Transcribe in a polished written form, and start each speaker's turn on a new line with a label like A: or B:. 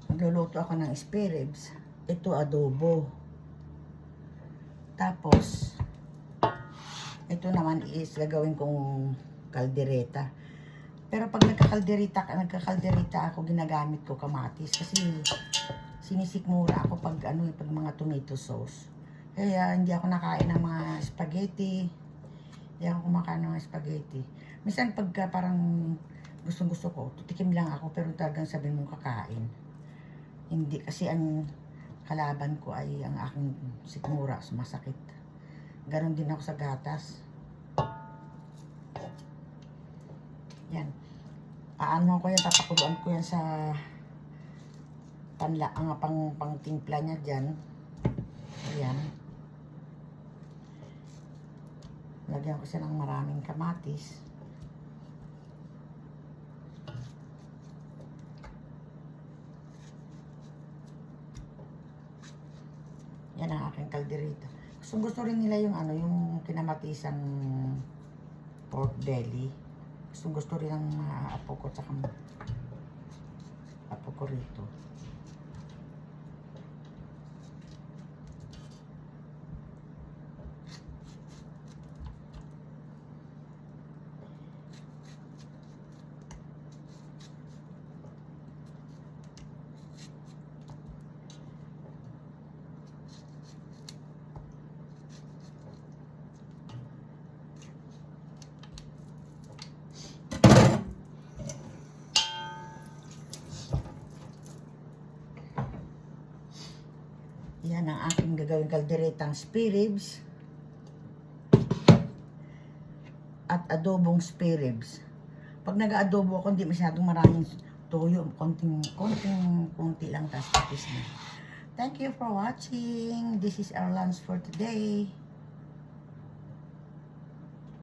A: Magluluto ako ng spare ribs. Ito adobo. Tapos, ito naman is gagawin kong kaldereta. Pero pag nagkakaldereta ako, ginagamit ko kamatis. Kasi sinisikmura ako pag pag mga tomato sauce. Kaya hindi ako nakain ng mga spaghetti. Hindi ako kumakain ng mga spaghetti. Minsan pagka parang gustong-gusto ko, tutikim lang ako pero talagang sabihin mong kakain. Hindi kasi ang kalaban ko ay ang aking sikmura, sumasakit. Ganon din ako sa gatas. Yan. Aano ko yan, papakuluan ko yan sa pangtimpla niya dyan. Ayan. Lagyan ko siya ng maraming kamatis. Yan ang aking kaldereta. Gusto rin nila yung yung kinamatisang pork belly. Gusto rin ang mga apo ko tsaka apo ko rito. Yan ang aking gagawin kalderetang spare ribs at adobong spare ribs. Pag nag-adobo ako, hindi masyadong maraming toyo, konti lang, tapos tapos na. Thank you for watching. This is our lunch for today.